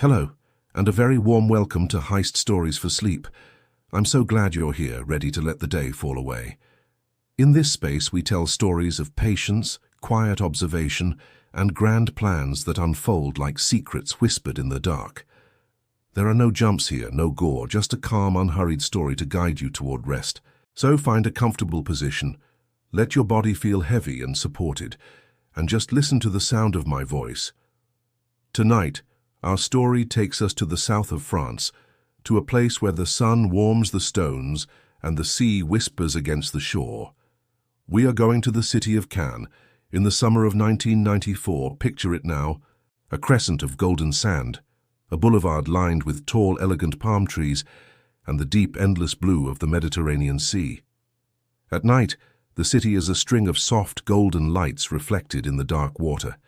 Hello, and a very warm welcome to Heist Stories for Sleep. I'm so glad you're here, ready to let the day fall away. In this space, we tell stories of patience, quiet observation, and grand plans that unfold like secrets whispered in the dark. There are no jumps here, no gore, just a calm, unhurried story to guide you toward rest. So find a comfortable position, let your body feel heavy and supported, and just listen to the sound of my voice. Tonight, our story takes us to the south of France, to a place where the sun warms the stones and the sea whispers against the shore. We are going to the city of Cannes, in the summer of 1994. Picture it now, a crescent of golden sand, a boulevard lined with tall, elegant palm trees, and the deep, endless blue of the Mediterranean Sea. At night, the city is a string of soft, golden lights reflected in the dark water.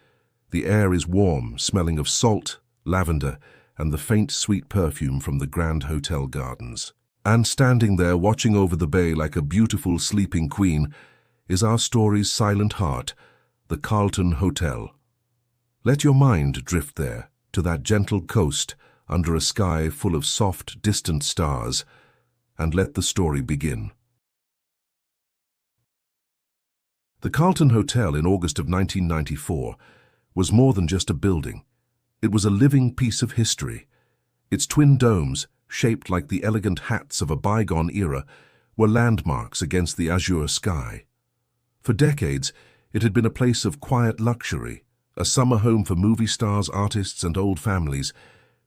The air is warm, smelling of salt, lavender, and the faint, sweet perfume from the Grand Hotel gardens. And standing there, watching over the bay like a beautiful sleeping queen, is our story's silent heart, the Carlton Hotel. Let your mind drift there, to that gentle coast, under a sky full of soft, distant stars, and let the story begin. The Carlton Hotel in August of 1994 was more than just a building. It was a living piece of history. Its twin domes, shaped like the elegant hats of a bygone era, were landmarks against the azure sky. For decades, it had been a place of quiet luxury, a summer home for movie stars, artists, and old families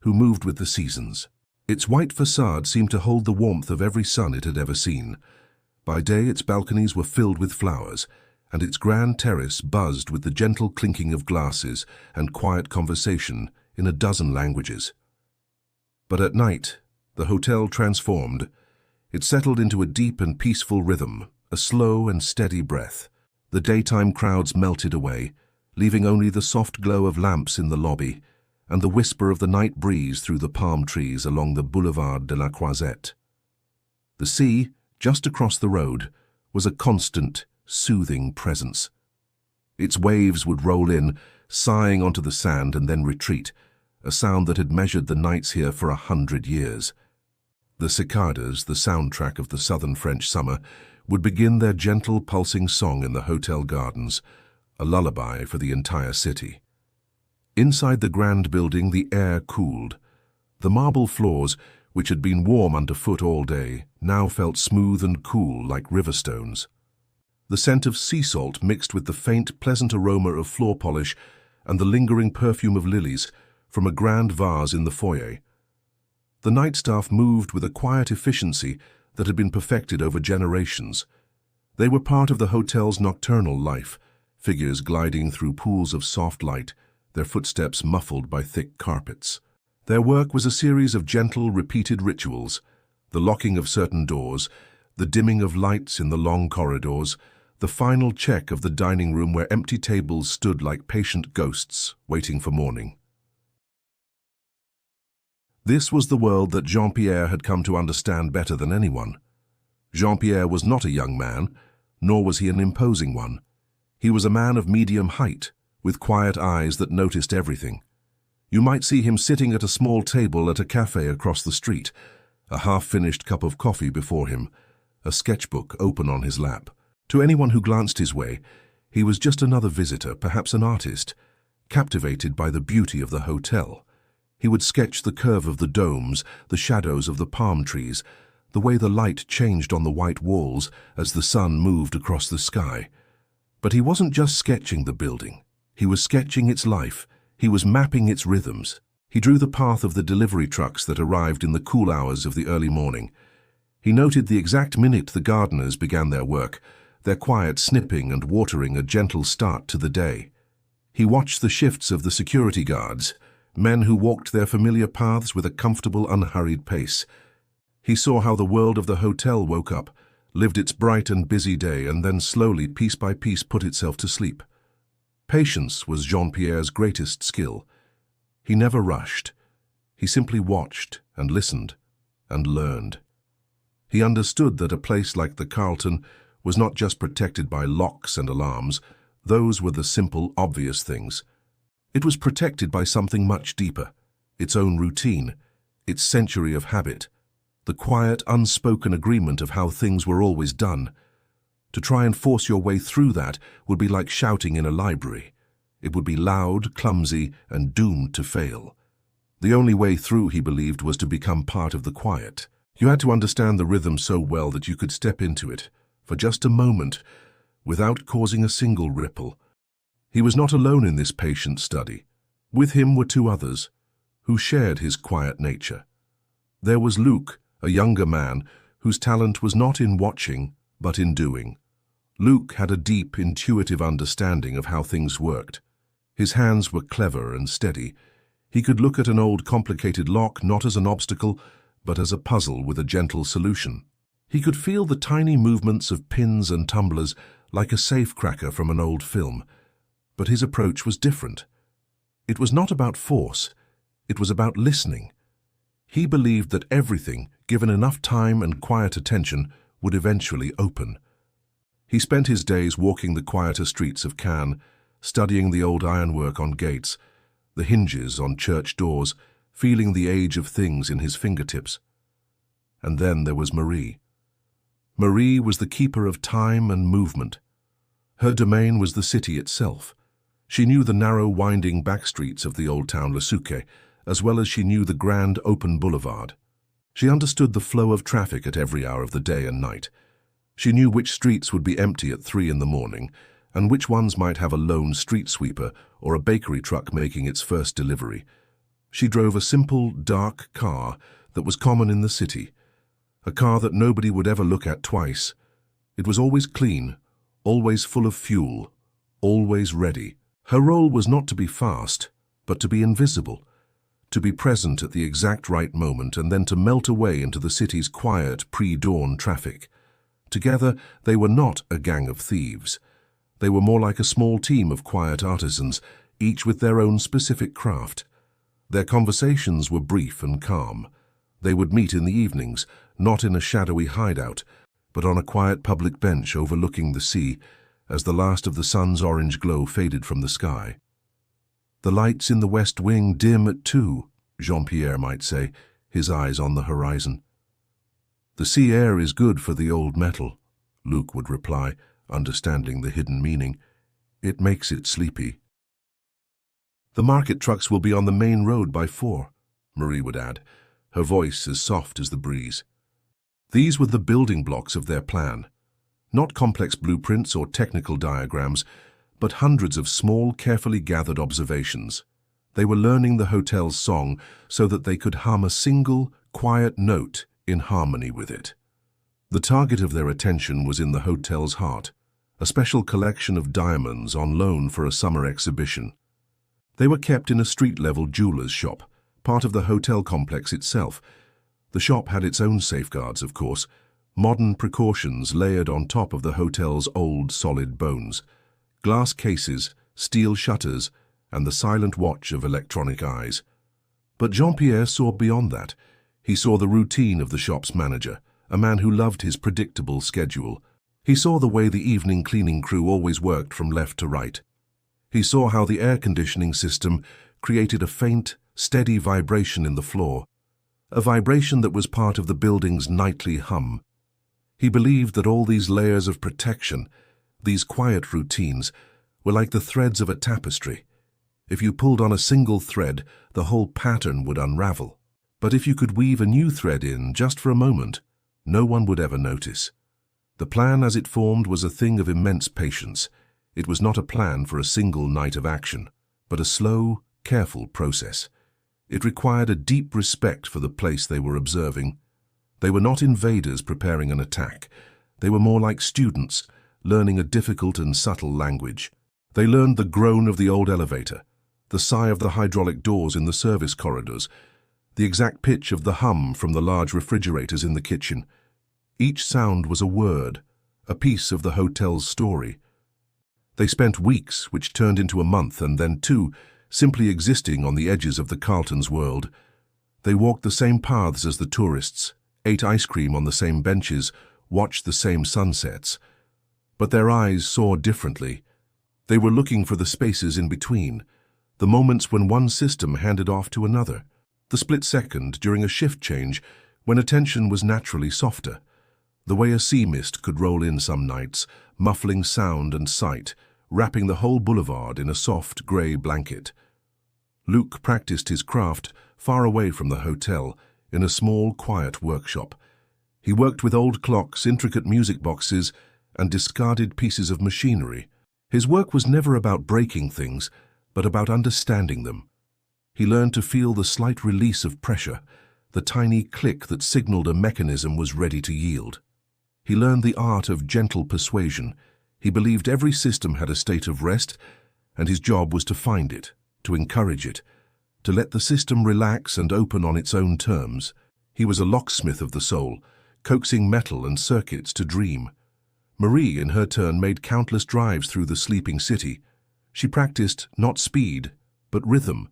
who moved with the seasons. Its white facade seemed to hold the warmth of every sun it had ever seen. By day, its balconies were filled with flowers, and its grand terrace buzzed with the gentle clinking of glasses and quiet conversation in a dozen languages. But at night, the hotel transformed. It settled into a deep and peaceful rhythm, a slow and steady breath. The daytime crowds melted away, leaving only the soft glow of lamps in the lobby and the whisper of the night breeze through the palm trees along the Boulevard de la Croisette. The sea, just across the road, was a constant, soothing presence. Its waves would roll in, sighing onto the sand and then retreat, a sound that had measured the nights here for 100 years. The cicadas, the soundtrack of the southern French summer, would begin their gentle, pulsing song in the hotel gardens, a lullaby for the entire city. Inside the grand building, the air cooled. The marble floors, which had been warm underfoot all day, now felt smooth and cool like river stones. The scent of sea salt mixed with the faint, pleasant aroma of floor polish and the lingering perfume of lilies from a grand vase in the foyer. The night staff moved with a quiet efficiency that had been perfected over generations. They were part of the hotel's nocturnal life, figures gliding through pools of soft light, their footsteps muffled by thick carpets. Their work was a series of gentle, repeated rituals, the locking of certain doors, the dimming of lights in the long corridors, the final check of the dining room where empty tables stood like patient ghosts waiting for morning. This was the world that Jean-Pierre had come to understand better than anyone. Jean-Pierre was not a young man, nor was he an imposing one. He was a man of medium height, with quiet eyes that noticed everything. You might see him sitting at a small table at a cafe across the street, a half-finished cup of coffee before him, a sketchbook open on his lap. To anyone who glanced his way, he was just another visitor, perhaps an artist, captivated by the beauty of the hotel. He would sketch the curve of the domes, the shadows of the palm trees, the way the light changed on the white walls as the sun moved across the sky. But he wasn't just sketching the building. He was sketching its life. He was mapping its rhythms. He drew the path of the delivery trucks that arrived in the cool hours of the early morning. He noted the exact minute the gardeners began their work, their quiet snipping and watering a gentle start to the day. He watched the shifts of the security guards, men who walked their familiar paths with a comfortable, unhurried pace. He saw how the world of the hotel woke up, lived its bright and busy day, and then slowly, piece by piece, put itself to sleep. Patience was Jean-Pierre's greatest skill. He never rushed. He simply watched and listened and learned. He understood that a place like the Carlton was not just protected by locks and alarms. Those were the simple, obvious things. It was protected by something much deeper, its own routine, its century of habit, the quiet, unspoken agreement of how things were always done. To try and force your way through that would be like shouting in a library. It would be loud, clumsy, and doomed to fail. The only way through, he believed, was to become part of the quiet. You had to understand the rhythm so well that you could step into it, for just a moment, without causing a single ripple. He was not alone in this patient study. With him were two others, who shared his quiet nature. There was Luke, a younger man, whose talent was not in watching, but in doing. Luke had a deep, intuitive understanding of how things worked. His hands were clever and steady. He could look at an old, complicated lock not as an obstacle, but as a puzzle with a gentle solution. He could feel the tiny movements of pins and tumblers like a safecracker from an old film. But his approach was different. It was not about force. It was about listening. He believed that everything, given enough time and quiet attention, would eventually open. He spent his days walking the quieter streets of Cannes, studying the old ironwork on gates, the hinges on church doors, feeling the age of things in his fingertips. And then there was Marie. Marie was the keeper of time and movement. Her domain was the city itself. She knew the narrow, winding back streets of the old town Le Souquet, as well as she knew the grand, open boulevard. She understood the flow of traffic at every hour of the day and night. She knew which streets would be empty at 3 in the morning, and which ones might have a lone street sweeper or a bakery truck making its first delivery. She drove a simple, dark car that was common in the city, a car that nobody would ever look at twice. It was always clean, always full of fuel, always ready. Her role was not to be fast, but to be invisible, to be present at the exact right moment and then to melt away into the city's quiet, pre-dawn traffic. Together, they were not a gang of thieves. They were more like a small team of quiet artisans, each with their own specific craft. Their conversations were brief and calm. They would meet in the evenings, not in a shadowy hideout, but on a quiet public bench overlooking the sea, as the last of the sun's orange glow faded from the sky. The lights in the West Wing dim at 2, Jean-Pierre might say, his eyes on the horizon. The sea air is good for the old metal, Luke would reply, understanding the hidden meaning. It makes it sleepy. The market trucks will be on the main road by 4, Marie would add, her voice as soft as the breeze. These were the building blocks of their plan. Not complex blueprints or technical diagrams, but hundreds of small, carefully gathered observations. They were learning the hotel's song so that they could hum a single, quiet note in harmony with it. The target of their attention was in the hotel's heart, a special collection of diamonds on loan for a summer exhibition. They were kept in a street-level jeweler's shop, part of the hotel complex itself. The shop had its own safeguards, of course, modern precautions layered on top of the hotel's old, solid bones. Glass cases, steel shutters, and the silent watch of electronic eyes. But Jean-Pierre saw beyond that. He saw the routine of the shop's manager, a man who loved his predictable schedule. He saw the way the evening cleaning crew always worked from left to right. He saw how the air conditioning system created a faint, steady vibration in the floor, a vibration that was part of the building's nightly hum. He believed that all these layers of protection, these quiet routines, were like the threads of a tapestry. If you pulled on a single thread, the whole pattern would unravel. But if you could weave a new thread in just for a moment, no one would ever notice. The plan as it formed was a thing of immense patience. It was not a plan for a single night of action, but a slow, careful process. It required a deep respect for the place they were observing. They were not invaders preparing an attack. They were more like students, learning a difficult and subtle language. They learned the groan of the old elevator, the sigh of the hydraulic doors in the service corridors, the exact pitch of the hum from the large refrigerators in the kitchen. Each sound was a word, a piece of the hotel's story. They spent weeks, which turned into a month, and then 2, simply existing on the edges of the Carlton's world. They walked the same paths as the tourists, ate ice cream on the same benches, watched the same sunsets. But their eyes saw differently. They were looking for the spaces in between, the moments when one system handed off to another. The split second during a shift change when attention was naturally softer. The way a sea mist could roll in some nights, muffling sound and sight, wrapping the whole boulevard in a soft grey blanket. Luke practiced his craft far away from the hotel, in a small, quiet workshop. He worked with old clocks, intricate music boxes, and discarded pieces of machinery. His work was never about breaking things, but about understanding them. He learned to feel the slight release of pressure, the tiny click that signaled a mechanism was ready to yield. He learned the art of gentle persuasion. He believed every system had a state of rest, and his job was to find it, to encourage it, to let the system relax and open on its own terms. He was a locksmith of the soul, coaxing metal and circuits to dream. Marie, in her turn, made countless drives through the sleeping city. She practiced not speed, but rhythm.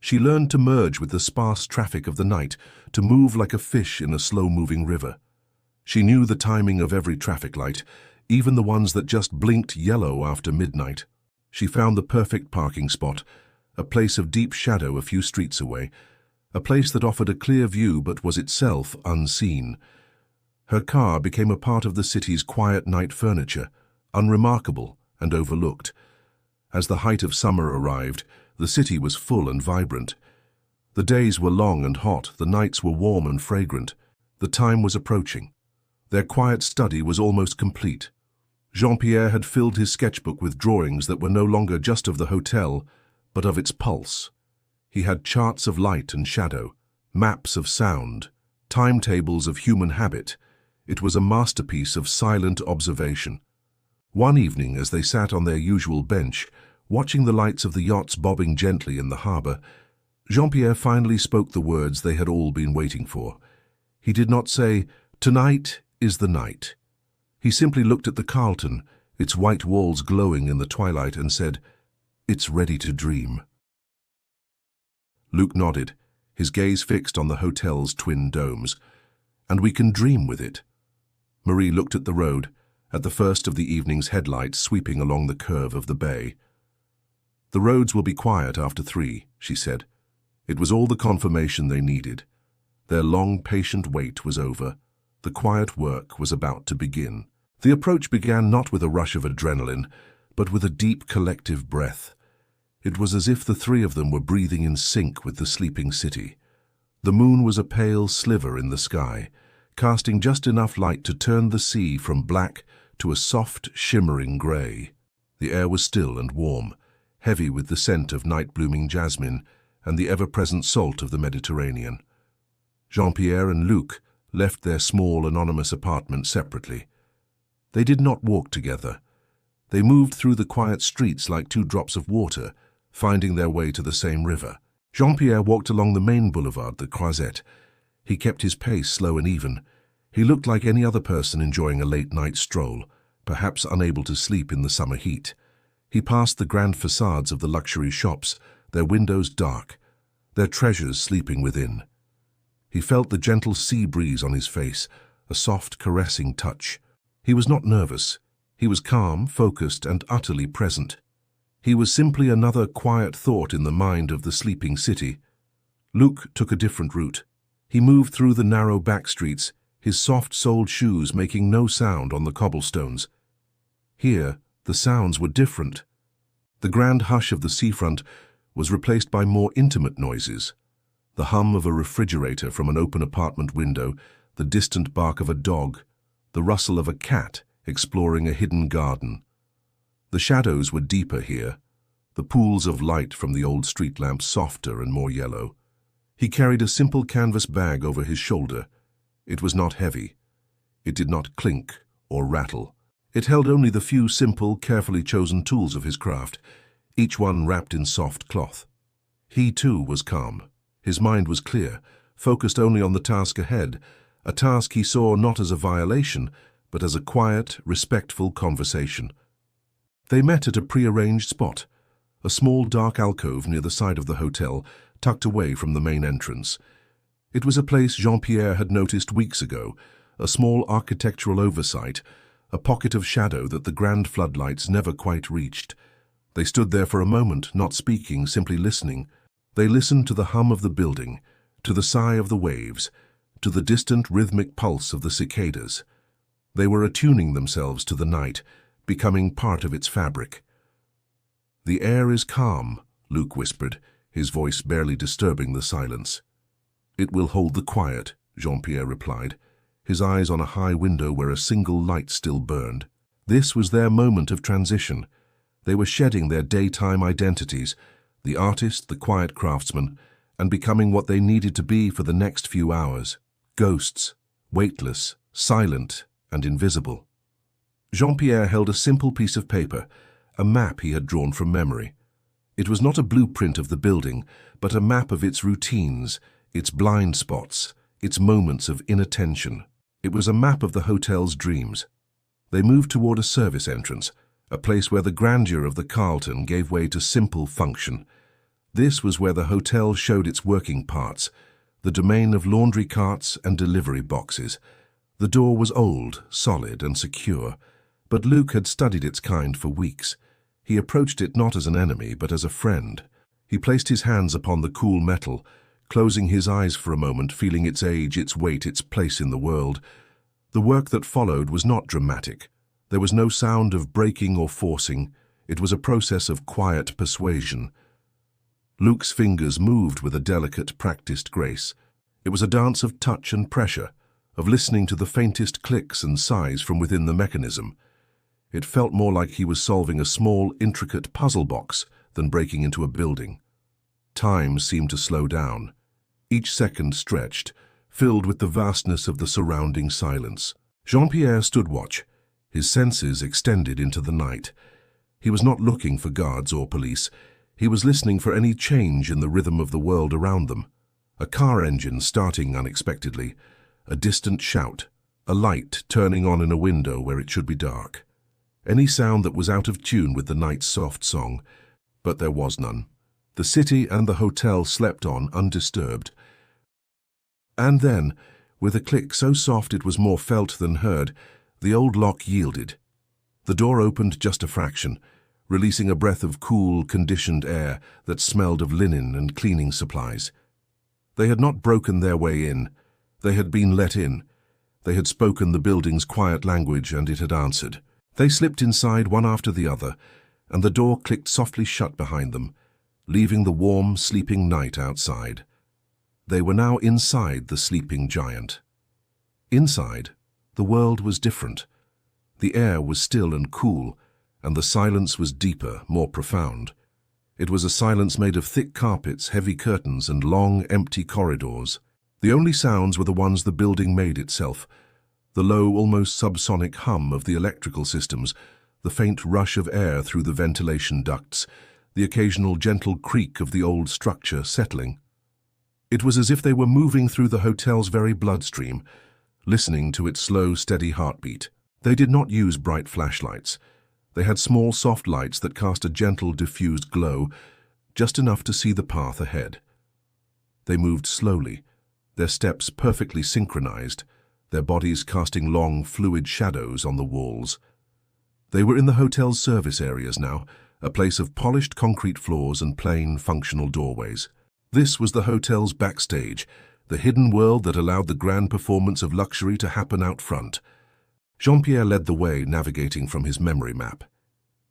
She learned to merge with the sparse traffic of the night, to move like a fish in a slow-moving river. She knew the timing of every traffic light, even the ones that just blinked yellow after midnight. She found the perfect parking spot, a place of deep shadow a few streets away, a place that offered a clear view but was itself unseen. Her car became a part of the city's quiet night furniture, unremarkable and overlooked. As the height of summer arrived, the city was full and vibrant. The days were long and hot, the nights were warm and fragrant. The time was approaching. Their quiet study was almost complete. Jean-Pierre had filled his sketchbook with drawings that were no longer just of the hotel, but of its pulse. He had charts of light and shadow, maps of sound, timetables of human habit. It was a masterpiece of silent observation. One evening, as they sat on their usual bench, watching the lights of the yachts bobbing gently in the harbour, Jean-Pierre finally spoke the words they had all been waiting for. He did not say, "Tonight is the night." He simply looked at the Carlton, its white walls glowing in the twilight, and said, "It's ready to dream." Luke nodded, his gaze fixed on the hotel's twin domes. "And we can dream with it." Marie looked at the road, at the first of the evening's headlights sweeping along the curve of the bay. "The roads will be quiet after 3, she said. It was all the confirmation they needed. Their long, patient wait was over. The quiet work was about to begin. The approach began not with a rush of adrenaline, but with a deep collective breath. It was as if the three of them were breathing in sync with the sleeping city. The moon was a pale sliver in the sky, casting just enough light to turn the sea from black to a soft, shimmering grey. The air was still and warm, heavy with the scent of night-blooming jasmine and the ever-present salt of the Mediterranean. Jean-Pierre and Luc left their small, anonymous apartment separately. They did not walk together. They moved through the quiet streets like two drops of water, finding their way to the same river. Jean-Pierre walked along the main boulevard, the Croisette. He kept his pace slow and even. He looked like any other person enjoying a late-night stroll, perhaps unable to sleep in the summer heat. He passed the grand facades of the luxury shops, their windows dark, their treasures sleeping within. He felt the gentle sea breeze on his face, a soft, caressing touch. He was not nervous. He was calm, focused, and utterly present. He was simply another quiet thought in the mind of the sleeping city. Luc took a different route. He moved through the narrow back streets, his soft-soled shoes making no sound on the cobblestones. Here, the sounds were different. The grand hush of the seafront was replaced by more intimate noises. The hum of a refrigerator from an open apartment window, the distant bark of a dog, the rustle of a cat exploring a hidden garden. The shadows were deeper here, the pools of light from the old street lamps softer and more yellow. He carried a simple canvas bag over his shoulder. It was not heavy. It did not clink or rattle. It held only the few simple, carefully chosen tools of his craft, each one wrapped in soft cloth. He, too, was calm. His mind was clear, focused only on the task ahead, a task he saw not as a violation, but as a quiet, respectful conversation. They met at a prearranged spot, a small dark alcove near the side of the hotel, tucked away from the main entrance. It was a place Jean-Pierre had noticed weeks ago, a small architectural oversight, a pocket of shadow that the grand floodlights never quite reached. They stood there for a moment, not speaking, simply listening. They listened to the hum of the building, to the sigh of the waves, to the distant rhythmic pulse of the cicadas. They were attuning themselves to the night, becoming part of its fabric. "The air is calm," Luke whispered, his voice barely disturbing the silence. "It will hold the quiet," Jean-Pierre replied, his eyes on a high window where a single light still burned. This was their moment of transition. They were shedding their daytime identities, the artist, the quiet craftsman, and becoming what they needed to be for the next few hours: ghosts, weightless, silent, and invisible. Jean-Pierre held a simple piece of paper, a map he had drawn from memory. It was not a blueprint of the building, but a map of its routines, its blind spots, its moments of inattention. It was a map of the hotel's dreams. They moved toward a service entrance, a place where the grandeur of the Carlton gave way to simple function. This was where the hotel showed its working parts, the domain of laundry carts and delivery boxes. The door was old, solid, and secure, but Luke had studied its kind for weeks. He approached it not as an enemy, but as a friend. He placed his hands upon the cool metal, closing his eyes for a moment, feeling its age, its weight, its place in the world. The work that followed was not dramatic. There was no sound of breaking or forcing. It was a process of quiet persuasion. Luke's fingers moved with a delicate, practiced grace. It was a dance of touch and pressure, of listening to the faintest clicks and sighs from within the mechanism. It felt more like he was solving a small, intricate puzzle box than breaking into a building. Time seemed to slow down. Each second stretched, filled with the vastness of the surrounding silence. Jean-Pierre stood watch, his senses extended into the night. He was not looking for guards or police. He was listening for any change in the rhythm of the world around them. A car engine starting unexpectedly, a distant shout, a light turning on in a window where it should be dark. Any sound that was out of tune with the night's soft song, but there was none. The city and the hotel slept on undisturbed. And then, with a click so soft it was more felt than heard, the old lock yielded. The door opened just a fraction, releasing a breath of cool, conditioned air that smelled of linen and cleaning supplies. They had not broken their way in. They had been let in. They had spoken the building's quiet language, and it had answered. They slipped inside one after the other, and the door clicked softly shut behind them, leaving the warm, sleeping night outside. They were now inside the sleeping giant. Inside, the world was different. The air was still and cool, and the silence was deeper, more profound. It was a silence made of thick carpets, heavy curtains, and long, empty corridors. The only sounds were the ones the building made itself: the low, almost subsonic hum of the electrical systems, the faint rush of air through the ventilation ducts, the occasional gentle creak of the old structure settling. It was as if they were moving through the hotel's very bloodstream, listening to its slow, steady heartbeat. They did not use bright flashlights. They had small, soft lights that cast a gentle, diffused glow, just enough to see the path ahead. They moved slowly, their steps perfectly synchronized, their bodies casting long, fluid shadows on the walls. They were in the hotel's service areas now, a place of polished concrete floors and plain, functional doorways. This was the hotel's backstage, the hidden world that allowed the grand performance of luxury to happen out front. Jean-Pierre led the way, navigating from his memory map.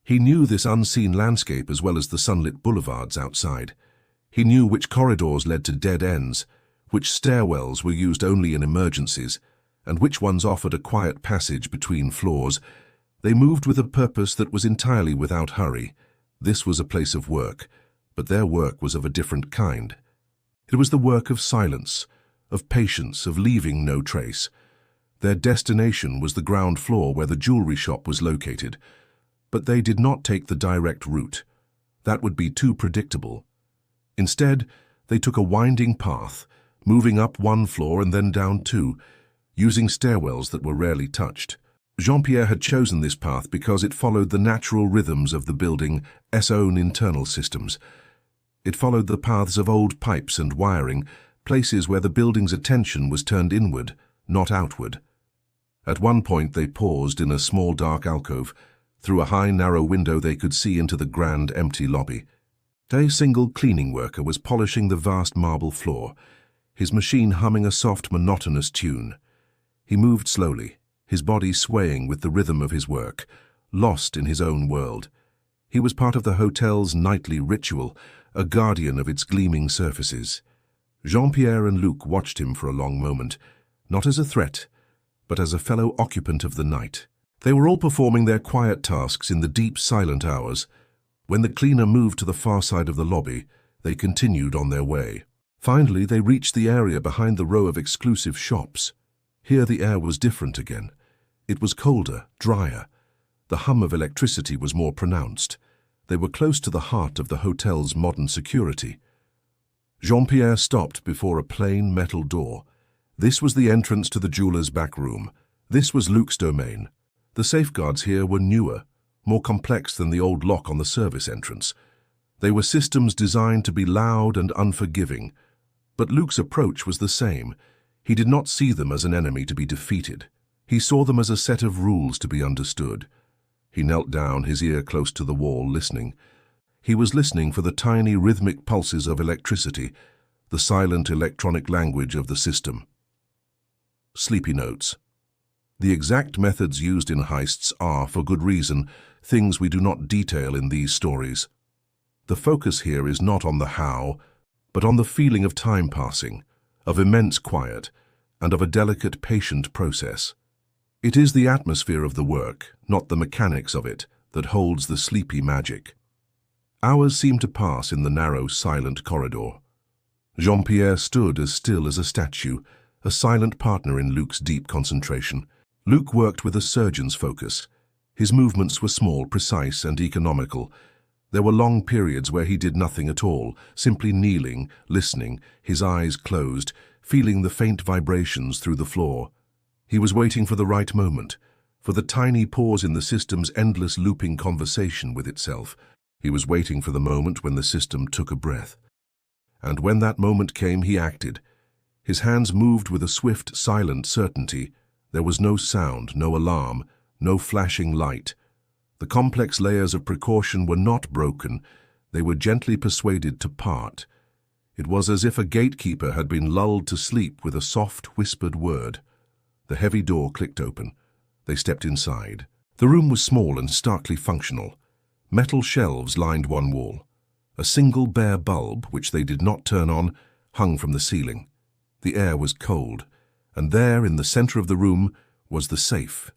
He knew this unseen landscape as well as the sunlit boulevards outside. He knew which corridors led to dead ends, which stairwells were used only in emergencies, and which ones offered a quiet passage between floors. They moved with a purpose that was entirely without hurry. This was a place of work, but their work was of a different kind. It was the work of silence, of patience, of leaving no trace. Their destination was the ground floor where the jewelry shop was located, but they did not take the direct route. That would be too predictable. Instead, they took a winding path, moving up one floor and then down two, using stairwells that were rarely touched. Jean-Pierre had chosen this path because it followed the natural rhythms of the building's own internal systems. It followed the paths of old pipes and wiring, places where the building's attention was turned inward, not outward. At one point they paused in a small dark alcove. Through a high narrow window they could see into the grand empty lobby. A single cleaning worker was polishing the vast marble floor. his machine humming a soft, monotonous tune. He moved slowly, his body swaying with the rhythm of his work, lost in his own world. He was part of the hotel's nightly ritual, a guardian of its gleaming surfaces. Jean-Pierre and Luc watched him for a long moment, not as a threat, but as a fellow occupant of the night. They were all performing their quiet tasks in the deep, silent hours. When the cleaner moved to the far side of the lobby, they continued on their way. Finally, they reached the area behind the row of exclusive shops. Here the air was different again. It was colder, drier. The hum of electricity was more pronounced. They were close to the heart of the hotel's modern security. Jean-Pierre stopped before a plain metal door. This was the entrance to the jeweler's back room. This was Luc's domain. The safeguards here were newer, more complex than the old lock on the service entrance. They were systems designed to be loud and unforgiving. But Luc's approach was the same. He did not see them as an enemy to be defeated. He saw them as a set of rules to be understood. He knelt down, his ear close to the wall, listening. He was listening for the tiny rhythmic pulses of electricity, the silent electronic language of the system. Sleepy notes. The exact methods used in heists are, for good reason, things we do not detail in these stories. The focus here is not on the how, but on the feeling of time passing, of immense quiet, and of a delicate, patient process. It is the atmosphere of the work, not the mechanics of it, that holds the sleepy magic. Hours seemed to pass in the narrow, silent corridor. Jean-Pierre stood as still as a statue, a silent partner in Luc's deep concentration. Luc worked with a surgeon's focus. His movements were small, precise, and economical. There were long periods where he did nothing at all, simply kneeling, listening, his eyes closed, feeling the faint vibrations through the floor. He was waiting for the right moment, for the tiny pause in the system's endless looping conversation with itself. He was waiting for the moment when the system took a breath. And when that moment came, he acted. His hands moved with a swift, silent certainty. There was no sound, no alarm, no flashing light. The complex layers of precaution were not broken. They were gently persuaded to part. It was as if a gatekeeper had been lulled to sleep with a soft, whispered word. The heavy door clicked open. They stepped inside. The room was small and starkly functional. Metal shelves lined one wall. A single bare bulb, which they did not turn on, hung from the ceiling. The air was cold, and there, in the center of the room, was the safe.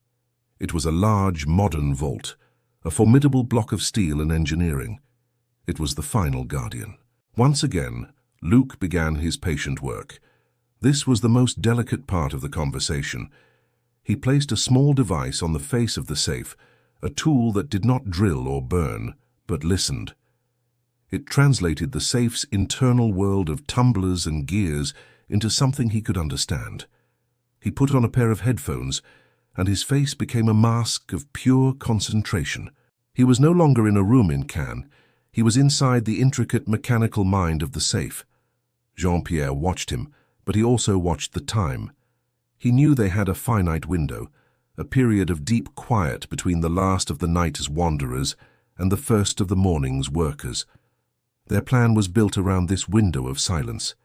It was a large, modern vault, a formidable block of steel and engineering. It was the final guardian. Once again, Luc began his patient work. This was the most delicate part of the conversation. He placed a small device on the face of the safe, a tool that did not drill or burn, but listened. It translated the safe's internal world of tumblers and gears into something he could understand. He put on a pair of headphones, and his face became a mask of pure concentration. He was no longer in a room in Cannes. He was inside the intricate mechanical mind of the safe. Jean-Pierre watched him, but he also watched the time. He knew they had a finite window, a period of deep quiet between the last of the night's wanderers and the first of the morning's workers. Their plan was built around this window of silence.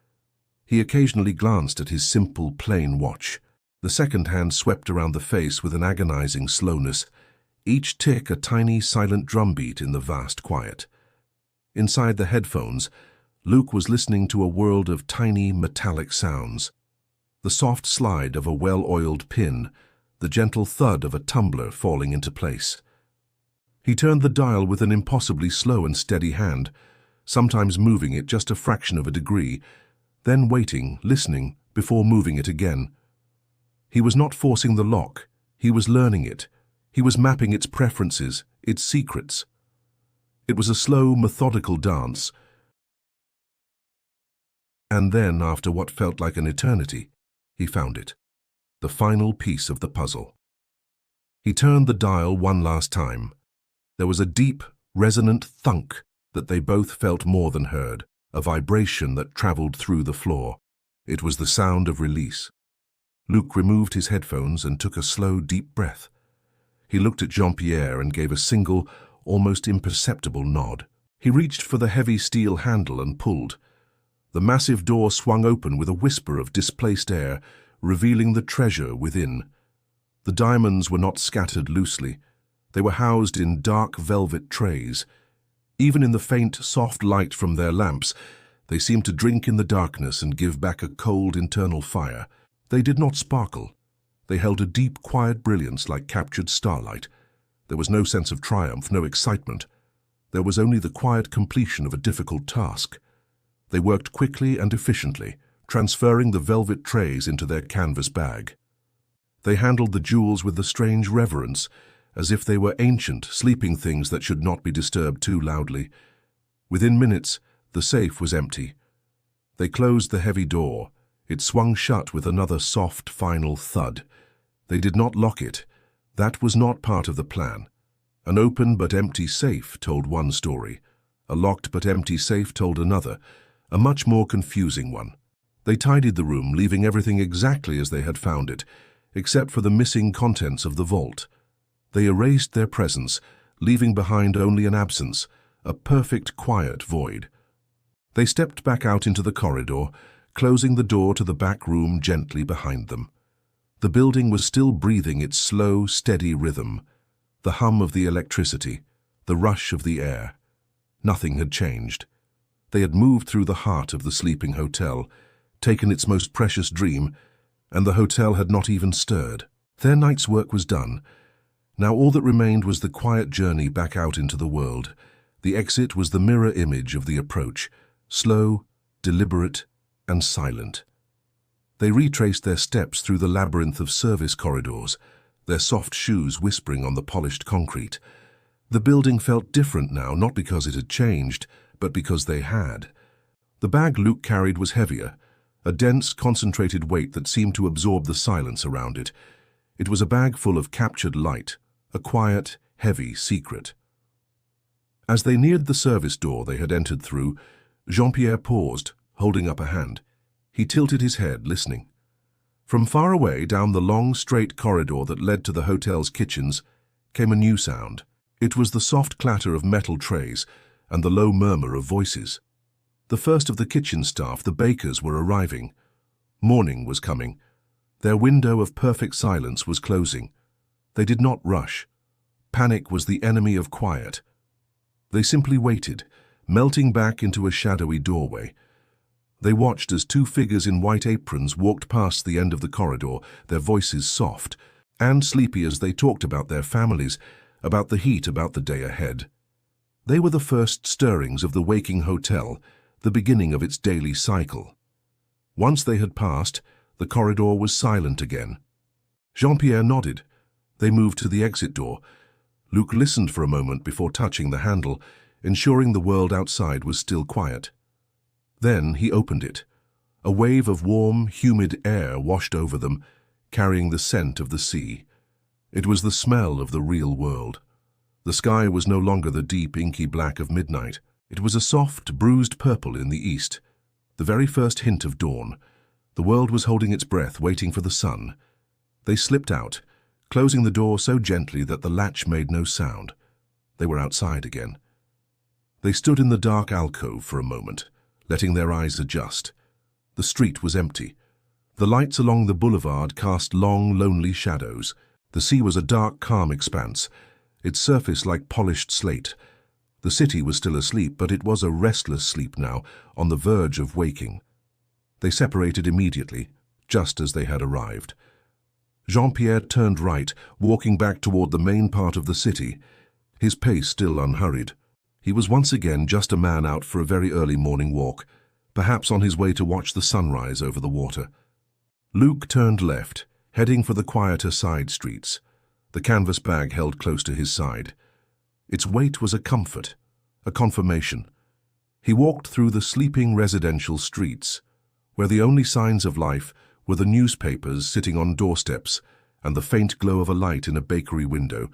He occasionally glanced at his simple, plain watch. The second hand swept around the face with an agonizing slowness, each tick a tiny, silent drumbeat in the vast quiet. Inside the headphones, Luc was listening to a world of tiny, metallic sounds. The soft slide of a well-oiled pin, the gentle thud of a tumbler falling into place. He turned the dial with an impossibly slow and steady hand, sometimes moving it just a fraction of a degree, then waiting, listening, before moving it again. He was not forcing the lock. He was learning it. He was mapping its preferences, its secrets. It was a slow, methodical dance. And then, after what felt like an eternity, he found it, the final piece of the puzzle. He turned the dial one last time. There was a deep, resonant thunk that they both felt more than heard, a vibration that traveled through the floor. It was the sound of release. Luc removed his headphones and took a slow, deep breath. He looked at Jean-Pierre and gave a single, almost imperceptible nod. He reached for the heavy steel handle and pulled. The massive door swung open with a whisper of displaced air, revealing the treasure within. The diamonds were not scattered loosely. They were housed in dark velvet trays. Even in the faint, soft light from their lamps, they seemed to drink in the darkness and give back a cold internal fire. They did not sparkle. They held a deep, quiet brilliance like captured starlight. There was no sense of triumph, no excitement. There was only the quiet completion of a difficult task. They worked quickly and efficiently, transferring the velvet trays into their canvas bag. They handled the jewels with the strange reverence, as if they were ancient, sleeping things that should not be disturbed too loudly. Within minutes, the safe was empty. They closed the heavy door. It swung shut with another soft, final thud. They did not lock it. That was not part of the plan. An open but empty safe told one story. A locked but empty safe told another, a much more confusing one. They tidied the room, leaving everything exactly as they had found it, except for the missing contents of the vault. They erased their presence, leaving behind only an absence, a perfect, quiet void. They stepped back out into the corridor, closing the door to the back room gently behind them. The building was still breathing its slow, steady rhythm, the hum of the electricity, the rush of the air. Nothing had changed. They had moved through the heart of the sleeping hotel, taken its most precious dream, and the hotel had not even stirred. Their night's work was done. Now all that remained was the quiet journey back out into the world. The exit was the mirror image of the approach, slow, deliberate, and silent. They retraced their steps through the labyrinth of service corridors, their soft shoes whispering on the polished concrete. The building felt different now, not because it had changed, but because they had. The bag Luke carried was heavier, a dense, concentrated weight that seemed to absorb the silence around it. It was a bag full of captured light, a quiet, heavy secret. As they neared the service door they had entered through, Jean-Pierre paused, holding up a hand. He tilted his head, listening. From far away, down the long, straight corridor that led to the hotel's kitchens, came a new sound. It was the soft clatter of metal trays and the low murmur of voices. The first of the kitchen staff, the bakers, were arriving. Morning was coming. Their window of perfect silence was closing. They did not rush. Panic was the enemy of quiet. They simply waited, melting back into a shadowy doorway. They watched as two figures in white aprons walked past the end of the corridor, their voices soft and sleepy as they talked about their families, about the heat, about the day ahead. They were the first stirrings of the waking hotel, the beginning of its daily cycle. Once they had passed, the corridor was silent again. Jean-Pierre nodded. They moved to the exit door. Luke listened for a moment before touching the handle, ensuring the world outside was still quiet. Then he opened it. A wave of warm, humid air washed over them, carrying the scent of the sea. It was the smell of the real world. The sky was no longer the deep, inky black of midnight. It was a soft, bruised purple in the east, the very first hint of dawn. The world was holding its breath, waiting for the sun. They slipped out, closing the door so gently that the latch made no sound. They were outside again. They stood in the dark alcove for a moment, letting their eyes adjust. The street was empty. The lights along the boulevard cast long, lonely shadows. The sea was a dark, calm expanse, its surface like polished slate. The city was still asleep, but it was a restless sleep now, on the verge of waking. They separated immediately, just as they had arrived. Jean-Pierre turned right, walking back toward the main part of the city, his pace still unhurried. He was once again just a man out for a very early morning walk, perhaps on his way to watch the sunrise over the water. Luke turned left, heading for the quieter side streets, the canvas bag held close to his side. Its weight was a comfort, a confirmation. He walked through the sleeping residential streets, where the only signs of life were the newspapers sitting on doorsteps and the faint glow of a light in a bakery window,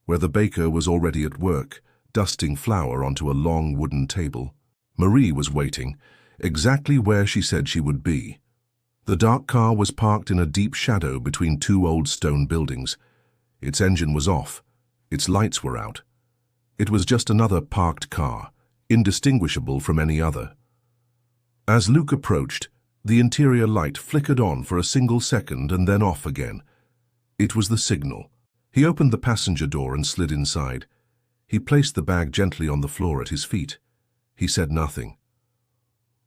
where the baker was already at work, dusting flour onto a long wooden table. Marie was waiting, exactly where she said she would be. The dark car was parked in a deep shadow between two old stone buildings. Its engine was off. Its lights were out. It was just another parked car, indistinguishable from any other. As Luke approached, the interior light flickered on for a single second and then off again. It was the signal. He opened the passenger door and slid inside. He placed the bag gently on the floor at his feet. He said nothing.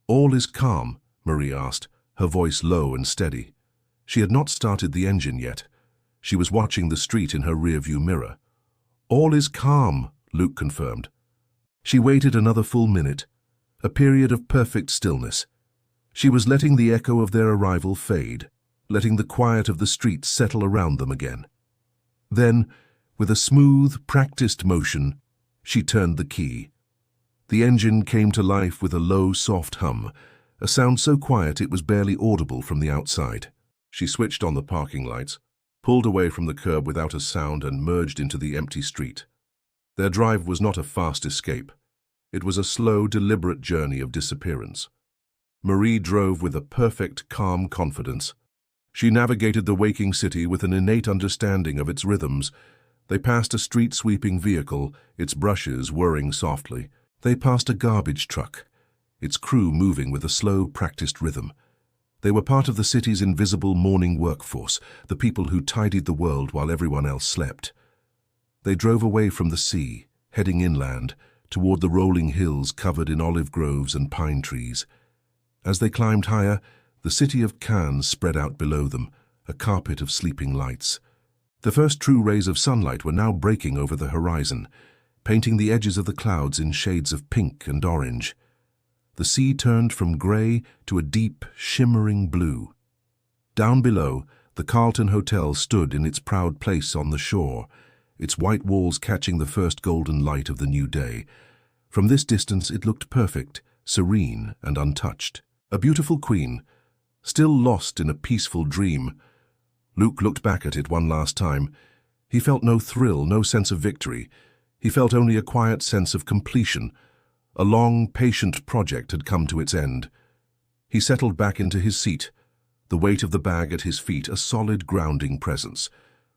"All is calm?" Marie asked, her voice low and steady. She had not started the engine yet. She was watching the street in her rearview mirror. "All is calm," Luke confirmed. She waited another full minute, a period of perfect stillness. She was letting the echo of their arrival fade, letting the quiet of the street settle around them again. Then, with a smooth, practiced motion, she turned the key. The engine came to life with a low, soft hum, a sound so quiet it was barely audible from the outside. She switched on the parking lights, pulled away from the curb without a sound and merged into the empty street. Their drive was not a fast escape. It was a slow, deliberate journey of disappearance. Marie drove with a perfect, calm confidence. She navigated the waking city with an innate understanding of its rhythms. They passed a street-sweeping vehicle, its brushes whirring softly. They passed a garbage truck, its crew moving with a slow, practiced rhythm. They were part of the city's invisible morning workforce, the people who tidied the world while everyone else slept. They drove away from the sea, heading inland, toward the rolling hills covered in olive groves and pine trees. As they climbed higher, the city of Cannes spread out below them, a carpet of sleeping lights. The first true rays of sunlight were now breaking over the horizon, painting the edges of the clouds in shades of pink and orange. The sea turned from grey to a deep, shimmering blue. Down below, the Carlton Hotel stood in its proud place on the shore, its white walls catching the first golden light of the new day. From this distance it looked perfect, serene and untouched. A beautiful queen, still lost in a peaceful dream. Luke looked back at it one last time. He felt no thrill, no sense of victory. He felt only a quiet sense of completion. A long, patient project had come to its end. He settled back into his seat, the weight of the bag at his feet a solid, grounding presence.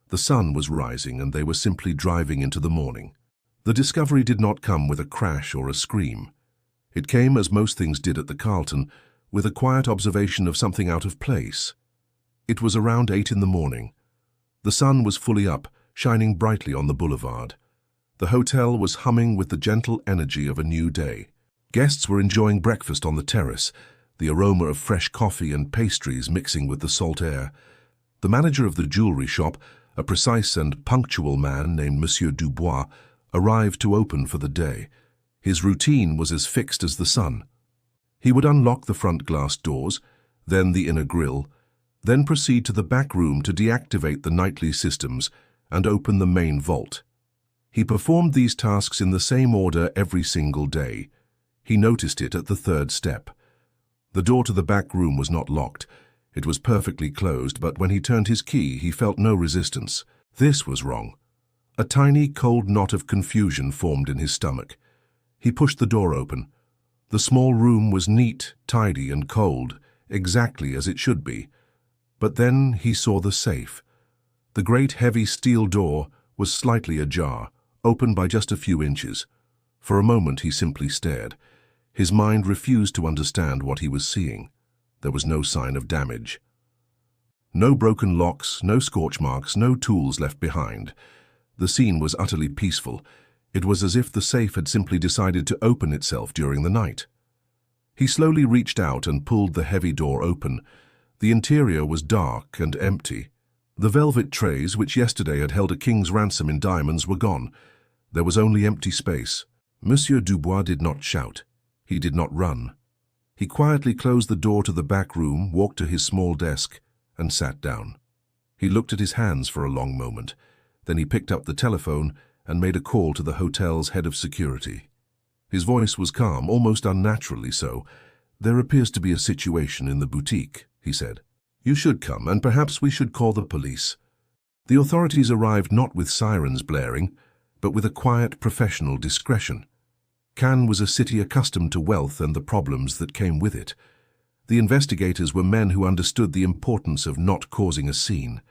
The sun was rising and they were simply driving into the morning. The discovery did not come with a crash or a scream. It came, as most things did at the Carlton, with a quiet observation of something out of place. It was around 8 in the morning. The sun was fully up, shining brightly on the boulevard. The hotel was humming with the gentle energy of a new day. Guests were enjoying breakfast on the terrace, the aroma of fresh coffee and pastries mixing with the salt air. The manager of the jewelry shop, a precise and punctual man named Monsieur Dubois, arrived to open for the day. His routine was as fixed as the sun. He would unlock the front glass doors, then the inner grille, then proceed to the back room to deactivate the nightly systems and open the main vault. He performed these tasks in the same order every single day. He noticed it at the third step. The door to the back room was not locked. It was perfectly closed, but when he turned his key, he felt no resistance. This was wrong. A tiny, cold knot of confusion formed in his stomach. He pushed the door open. The small room was neat, tidy, and cold, exactly as it should be. But then he saw the safe. The great heavy steel door was slightly ajar, open by just a few inches. For a moment he simply stared. His mind refused to understand what he was seeing. There was no sign of damage. No broken locks, no scorch marks, no tools left behind. The scene was utterly peaceful. It was as if the safe had simply decided to open itself during the night. He slowly reached out and pulled the heavy door open. The interior was dark and empty. The velvet trays, which yesterday had held a king's ransom in diamonds, were gone. There was only empty space. Monsieur Dubois did not shout. He did not run. He quietly closed the door to the back room, walked to his small desk, and sat down. He looked at his hands for a long moment. Then he picked up the telephone and made a call to the hotel's head of security. His voice was calm, almost unnaturally so. "There appears to be a situation in the boutique," he said. "You should come, and perhaps we should call the police." The authorities arrived not with sirens blaring, but with a quiet, professional discretion. Cannes was a city accustomed to wealth and the problems that came with it. The investigators were men who understood the importance of not causing a scene.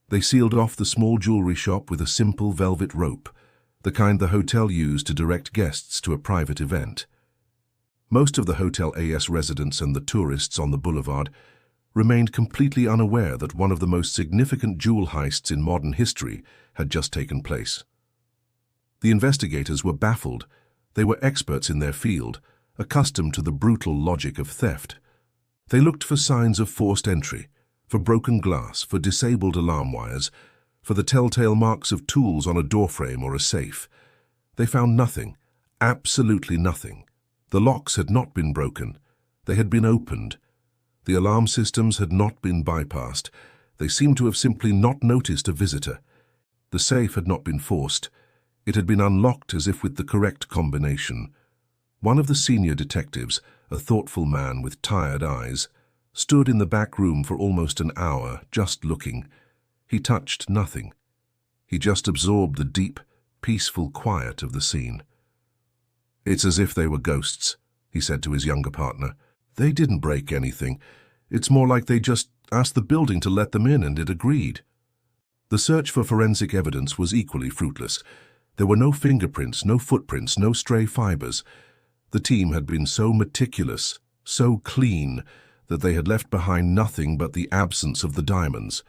They sealed off the small jewelry shop with a simple velvet rope, the kind the hotel used to direct guests to a private event. Most of the Hotel AS residents and the tourists on the boulevard remained completely unaware that one of the most significant jewel heists in modern history had just taken place. The investigators were baffled. They were experts in their field, accustomed to the brutal logic of theft. They looked for signs of forced entry, for broken glass, for disabled alarm wires, for the telltale marks of tools on a doorframe or a safe. They found nothing, absolutely nothing. The locks had not been broken. They had been opened. The alarm systems had not been bypassed. They seemed to have simply not noticed a visitor. The safe had not been forced. It had been unlocked as if with the correct combination. One of the senior detectives, a thoughtful man with tired eyes, stood in the back room for almost an hour, just looking. He touched nothing. He just absorbed the deep, peaceful quiet of the scene. "It's as if they were ghosts," he said to his younger partner. "They didn't break anything. It's more like they just asked the building to let them in and it agreed." The search for forensic evidence was equally fruitless. There were no fingerprints, no footprints, no stray fibers. The team had been so meticulous, so clean, that they had left behind nothing but the absence of the diamonds.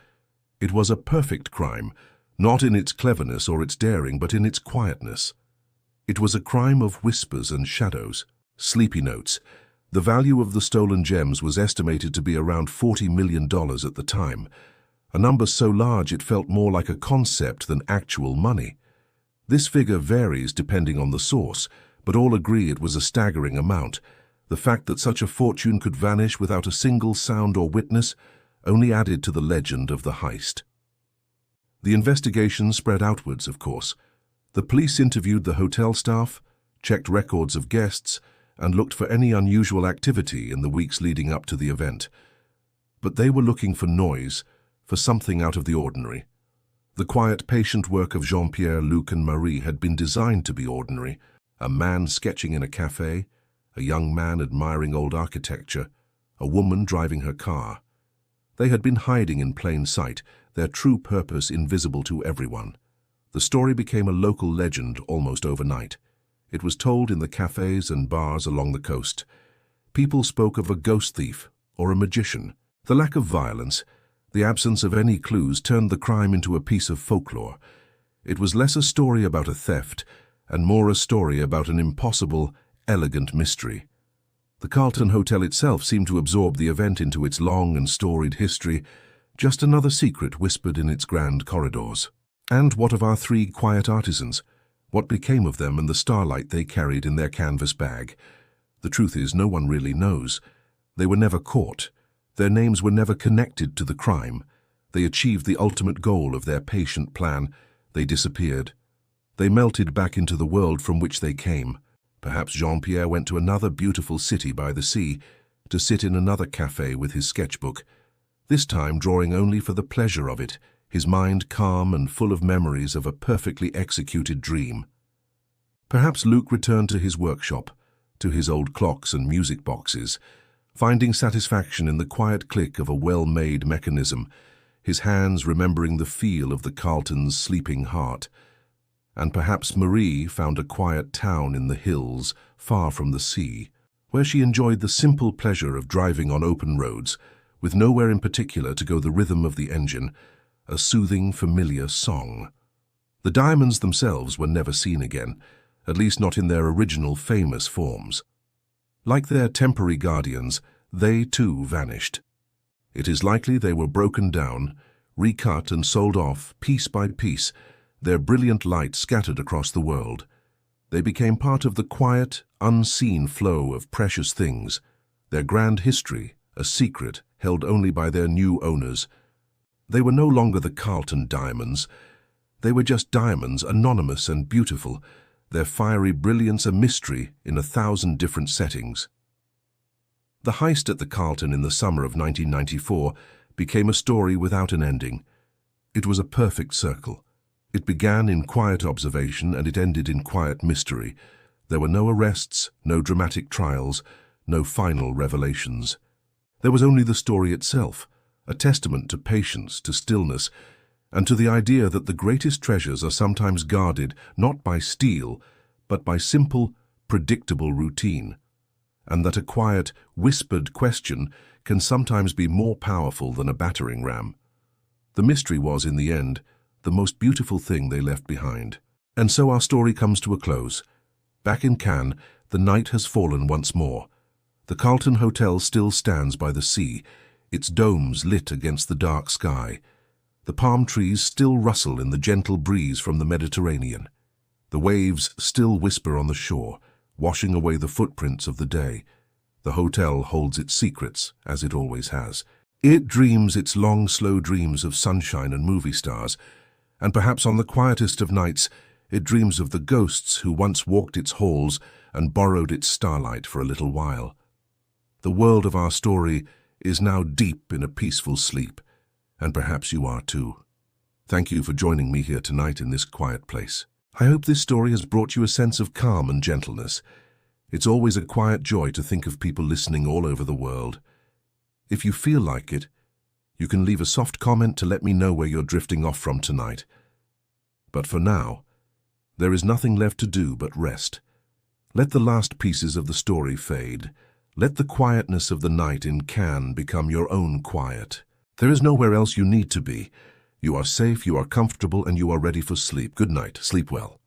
It was a perfect crime, not in its cleverness or its daring, but in its quietness. It was a crime of whispers and shadows. Sleepy notes. The value of the stolen gems was estimated to be around $40 million at the time, a number so large it felt more like a concept than actual money. This figure varies depending on the source, but all agree it was a staggering amount. The fact that such a fortune could vanish without a single sound or witness only added to the legend of the heist. The investigation spread outwards, of course. The police interviewed the hotel staff, checked records of guests, and looked for any unusual activity in the weeks leading up to the event. But they were looking for noise, for something out of the ordinary. The quiet, patient work of Jean-Pierre, Luc, and Marie had been designed to be ordinary. A man sketching in a cafe, a young man admiring old architecture, a woman driving her car. They had been hiding in plain sight, their true purpose invisible to everyone. The story became a local legend almost overnight. It was told in the cafes and bars along the coast. People spoke of a ghost thief or a magician. The lack of violence, the absence of any clues, turned the crime into a piece of folklore. It was less a story about a theft and more a story about an impossible, elegant mystery. The Carlton Hotel itself seemed to absorb the event into its long and storied history, just another secret whispered in its grand corridors. And what of our three quiet artisans? What became of them and the starlight they carried in their canvas bag? The truth is, no one really knows. They were never caught. Their names were never connected to the crime. They achieved the ultimate goal of their patient plan. They disappeared. They melted back into the world from which they came. Perhaps Jean-Pierre went to another beautiful city by the sea, to sit in another cafe with his sketchbook, this time drawing only for the pleasure of it, his mind calm and full of memories of a perfectly executed dream. Perhaps Luc returned to his workshop, to his old clocks and music boxes, finding satisfaction in the quiet click of a well-made mechanism, his hands remembering the feel of the Carlton's sleeping heart. And perhaps Marie found a quiet town in the hills, far from the sea, where she enjoyed the simple pleasure of driving on open roads, with nowhere in particular to go the rhythm of the engine, a soothing, familiar song. The diamonds themselves were never seen again, at least not in their original famous forms. Like their temporary guardians, they too vanished. It is likely they were broken down, recut and sold off piece by piece, their brilliant light scattered across the world. They became part of the quiet, unseen flow of precious things, their grand history, a secret held only by their new owners. They were no longer the Carlton diamonds. They were just diamonds, anonymous and beautiful, their fiery brilliance a mystery in 1,000 different settings. The heist at the Carlton in the summer of 1994 became a story without an ending. It was a perfect circle. It began in quiet observation and it ended in quiet mystery. There were no arrests, no dramatic trials, no final revelations. There was only the story itself, a testament to patience, to stillness, and to the idea that the greatest treasures are sometimes guarded not by steel, but by simple, predictable routine. and that a quiet, whispered question can sometimes be more powerful than a battering ram. The mystery was, in the end, the most beautiful thing they left behind. And so our story comes to a close. Back in Cannes, the night has fallen once more. The Carlton Hotel still stands by the sea, its domes lit against the dark sky. The palm trees still rustle in the gentle breeze from the Mediterranean. The waves still whisper on the shore, washing away the footprints of the day. The hotel holds its secrets, as it always has. It dreams its long, slow dreams of sunshine and movie stars, and perhaps on the quietest of nights, it dreams of the ghosts who once walked its halls and borrowed its starlight for a little while. The world of our story is now deep in a peaceful sleep, and perhaps you are too. Thank you for joining me here tonight in this quiet place. I hope this story has brought you a sense of calm and gentleness. It's always a quiet joy to think of people listening all over the world. If you feel like it, you can leave a soft comment to let me know where you're drifting off from tonight. But for now, there is nothing left to do but rest. Let the last pieces of the story fade. Let the quietness of the night in Cannes become your own quiet. There is nowhere else you need to be. You are safe, you are comfortable, and you are ready for sleep. Good night. Sleep well.